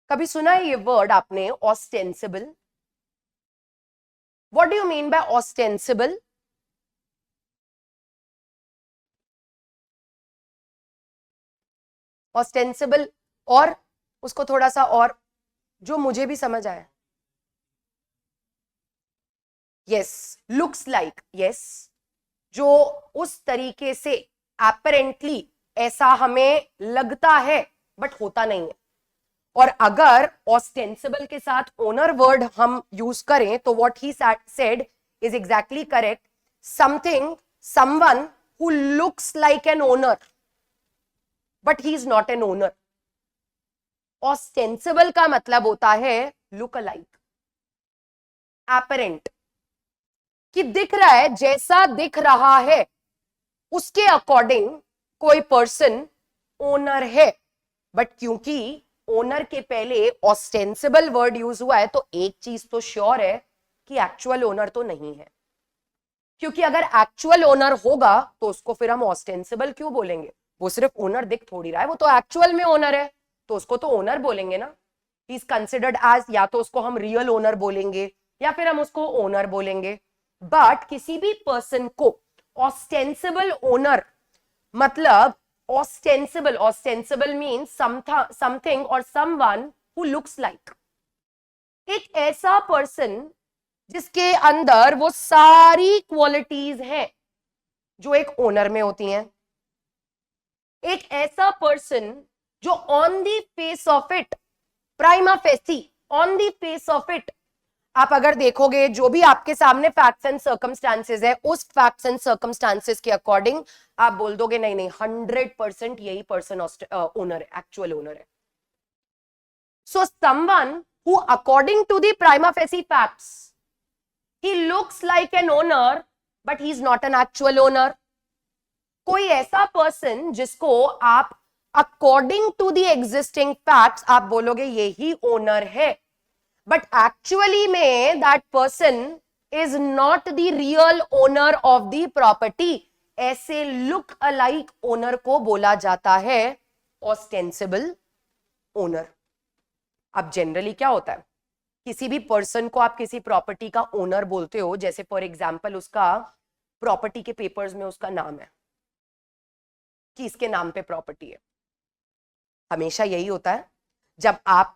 कभी सुना है ये वर्ड आपने, ostensible? What do you mean by ostensible? Ostensible और उसको थोड़ा सा और जो मुझे भी समझ आया। यस, लुक्स लाइक, यस, जो उस तरीके से एपरेंटली ऐसा हमें लगता है बट होता नहीं है। और अगर ऑस्टेंसिबल के साथ ओनर वर्ड हम यूज करें तो what he said is exactly correct. Something, someone who looks like an owner but he is not an owner. Ostensible का मतलब होता है लुक अलाइक, एपरेंट, कि दिख रहा है, जैसा दिख रहा है उसके अकॉर्डिंग कोई पर्सन ओनर है। बट क्योंकि ओनर के पहले ऑस्टेंसिबल वर्ड यूज हुआ है तो एक चीज तो श्योर है कि एक्चुअल ओनर तो नहीं है। क्योंकि अगर एक्चुअल ओनर होगा तो उसको फिर हम ऑस्टेंसिबल क्यों बोलेंगे? वो सिर्फ ओनर दिख थोड़ी रहा है, वो तो एक्चुअल में ओनर है, तो उसको तो ओनर बोलेंगे ना। ही इज कंसिडर्ड एज, या तो उसको हम रियल ओनर बोलेंगे या फिर हम उसको ओनर बोलेंगे। बट किसी भी पर्सन को ऑस्टेंसिबल ओनर मतलब ऑस्टेंसिबल मीन्स समथिंग और समवन हु लुक्स लाइक, एक ऐसा पर्सन जिसके अंदर वो सारी क्वालिटीज हैं जो एक ओनर में होती हैं। एक ऐसा पर्सन जो on the face of it, prima facie, on the face of it, आप अगर देखोगे जो भी आपके सामने फैक्ट्स एंड सर्कमस्टांसेस है, उस फैक्ट्स एंड सर्कमस्टांसेस के अकॉर्डिंग आप बोल दोगे नहीं नहीं 100% यही पर्सन ओनर है, एक्चुअल ओनर है। So someone who according to the prima facie facts he looks like an owner but he is not an actual owner। कोई ऐसा पर्सन जिसको आप according to the existing facts आप बोलोगे यही owner है, बट एक्चुअली में that person is not the real owner of the property, ऐसे लुक अलाइक ओनर को बोला जाता है ऑस्टेंसिबल ओनर। अब जनरली क्या होता है, किसी भी पर्सन को आप किसी प्रॉपर्टी का ओनर बोलते हो, जैसे फॉर एग्जांपल उसका प्रॉपर्टी के पेपर्स में उसका नाम है कि इसके नाम पे प्रॉपर्टी है। हमेशा यही होता है, जब आप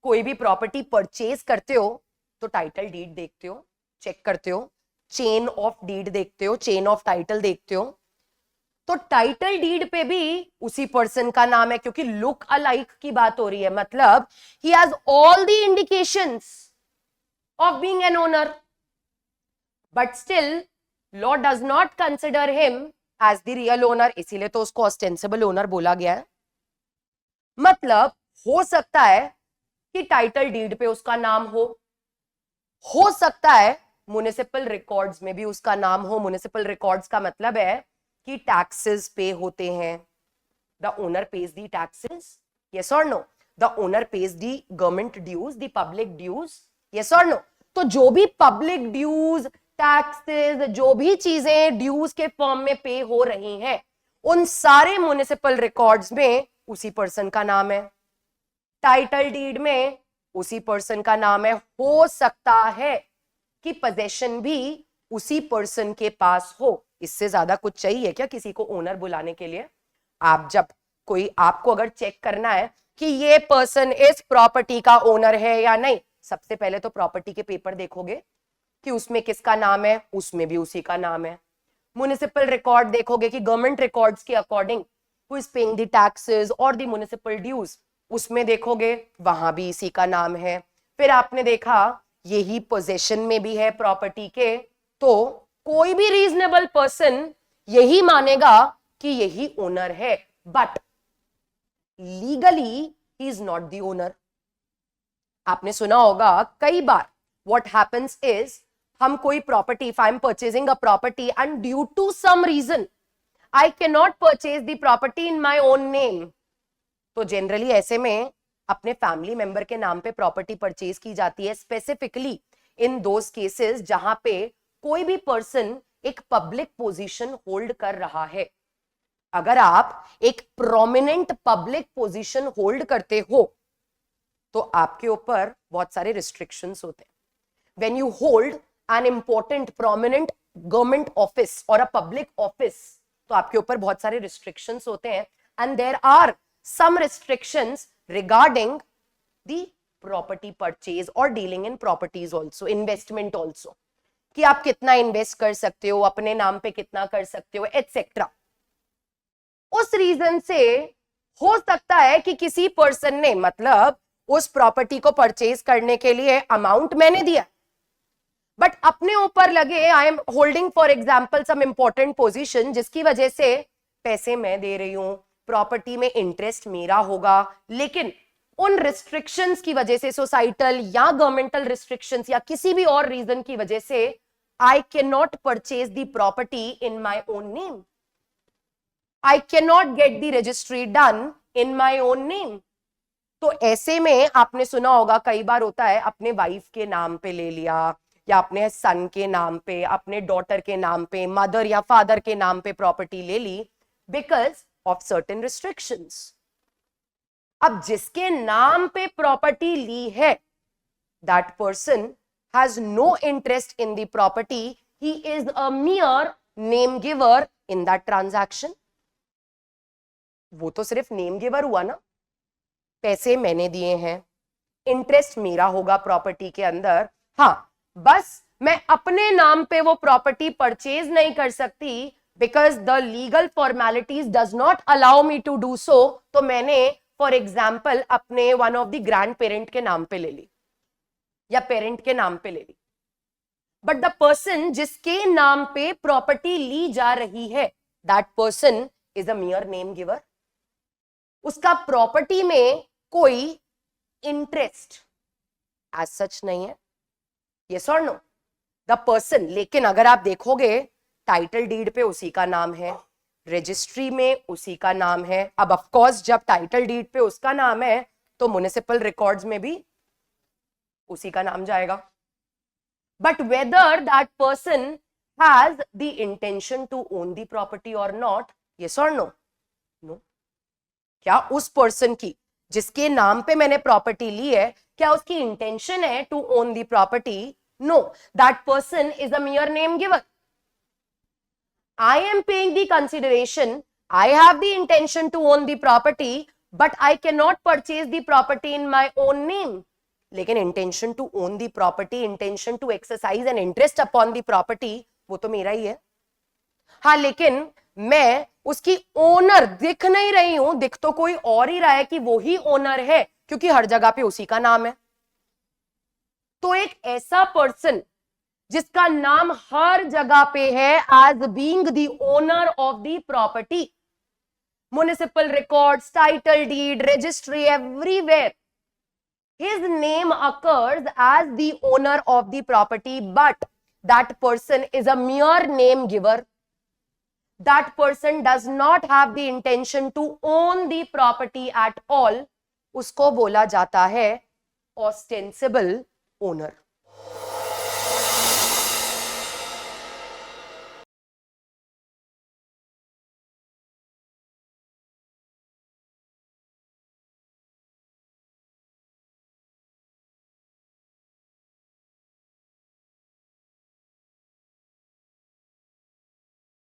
कोई भी प्रॉपर्टी परचेज करते हो तो टाइटल डीड देखते हो, चेक करते हो, चेन ऑफ डीड देखते हो, चेन ऑफ टाइटल देखते हो। तो टाइटल डीड पे भी उसी पर्सन का नाम है, क्योंकि लुक अलाइक की बात हो रही है, मतलब he has all the indications of being an owner, but still law does not consider him as the real owner, इसीलिए तो उसको ऑस्टेंसिबल ओनर बोला गया है। मतलब हो सकता है कि टाइटल डीड पे उसका नाम हो सकता है म्युनिसिपल रिकॉर्ड्स में भी उसका नाम हो। म्युनिसिपल रिकॉर्ड्स का मतलब है कि टैक्सेस पे होते हैं, the owner pays the taxes, yes और no, the owner pays the government dues, the public dues, yes और नो। तो जो भी पब्लिक ड्यूज, टैक्सेस, जो भी चीजें ड्यूज के फॉर्म में पे हो रही हैं, उन सारे म्युनिसिपल रिकॉर्ड्स में उसी पर्सन का नाम है, टाइटल डीड में उसी पर्सन का नाम है। हो सकता है कि पोजेशन भी उसी पर्सन के पास हो। इससे ज्यादा कुछ चाहिए क्या किसी को ओनर बुलाने के लिए? आप जब कोई, आपको अगर चेक करना है कि ये पर्सन इस प्रॉपर्टी का ओनर है या नहीं, सबसे पहले तो प्रॉपर्टी के पेपर देखोगे कि उसमें किसका नाम है, उसमें भी उसी का नाम है। म्युनिसिपल रिकॉर्ड देखोगे कि गवर्नमेंट रिकॉर्ड्स के according who is paying the taxes और द म्युनिसिपल ड्यूज, उसमें देखोगे वहां भी इसी का नाम है। फिर आपने देखा यही पोजीशन में भी है प्रॉपर्टी के, तो कोई भी रीजनेबल पर्सन यही मानेगा कि यही ओनर है, but legally he is not the owner. आपने सुना होगा कई बार व्हाट हैपेंस इज, हम कोई property, if I am purchasing a property and due to some reason I can not purchase the property in my own name, तो generally ऐसे में अपने फैमिली मेंबर के नाम पे प्रॉपर्टी परचेज की जाती है, स्पेसिफिकली इन दोज केसेस जहां पे कोई भी पर्सन एक पब्लिक पोजीशन होल्ड कर रहा है। अगर आप एक प्रोमिनेंट पब्लिक पोजीशन होल्ड करते हो तो आपके ऊपर बहुत सारे रिस्ट्रिक्शंस होते हैं. When you hold an important prominent government office or a public office, तो आपके ऊपर बहुत सारे restrictions होते हैं. And there are some restrictions regarding the property purchase or dealing in properties also, investment also, कि आप कितना इन्वेस्ट कर सकते हो, अपने नाम पे कितना कर सकते हो, एटसेट्रा. उस रीजन से हो सकता है कि किसी पर्सन ने, मतलब उस प्रॉपर्टी को परचेज करने के लिए अमाउंट मैंने दिया, बट अपने ऊपर लगे I am holding for example some important position, जिसकी वजह से पैसे मैं दे रही हूं, प्रॉपर्टी में इंटरेस्ट मेरा होगा, लेकिन उन रिस्ट्रिक्शंस की वजह से, सोसाइटल या गवर्नमेंटल रिस्ट्रिक्शंस या किसी भी और रीजन की वजह से, आई can not purchase the property in my own name. I cannot get the registry done in my own name. तो ऐसे में आपने सुना होगा, कई बार होता है अपने वाइफ के नाम पे ले लिया, या अपने सन के नाम पे, अपने डॉटर के नाम पे, मदर या फादर के नाम पे प्रॉपर्टी ले ली बिकॉज ऑफ सर्टेन रिस्ट्रिक्शंस. अब जिसके नाम पे प्रॉपर्टी ली है, that person has no interest in the property, he is a mere name giver in that transaction. वो तो सिर्फ नेम गिवर हुआ ना, पैसे मैंने दिए हैं, इंटरेस्ट मेरा होगा प्रॉपर्टी के अंदर. हाँ, बस मैं अपने नाम पे वो प्रॉपर्टी परचेज नहीं कर सकती because the legal formalities does not allow me to do so. तो मैंने फॉर एग्जाम्पल अपने one of the grand parent के नाम पे ले ली या पेरेंट के नाम पे ले ली, बट द पर्सन जिसके नाम पे प्रॉपर्टी ली जा रही है, that person is a mere name giver. उसका प्रॉपर्टी में कोई इंटरेस्ट एज सच नहीं है, यस और नो, द पर्सन. लेकिन अगर आप देखोगे टाइटल डीड पे उसी का नाम है, रजिस्ट्री में उसी का नाम है. अब ऑफ कोर्स जब टाइटल डीड पे उसका नाम है तो म्युनिसिपल रिकॉर्ड्स में भी उसी का नाम जाएगा. But whether that person has the intention to own the property or not, yes और नो? नो. क्या उस पर्सन की जिसके नाम पे मैंने प्रॉपर्टी ली है, क्या उसकी इंटेंशन है to own the property? No. That person is a mere name giver. I am paying the consideration, I have the intention to own the property, but I cannot purchase the property in my own name. लेकिन intention to own the property, intention to exercise an interest upon the property, वो तो मेरा ही है. हाँ, लेकिन मैं उसकी owner दिख नहीं रही हूं, दिख तो कोई और ही रहा है कि वो ही ओनर है, क्योंकि हर जगह पे उसी का नाम है. तो एक ऐसा पर्सन जिसका नाम हर जगह पे है as being the owner of the property, municipal records, title deed, registry, everywhere his name occurs as the owner of the property, but that person is a mere name giver. That person does not have the intention to own the property at all. उसको बोला जाता है ostensible owner.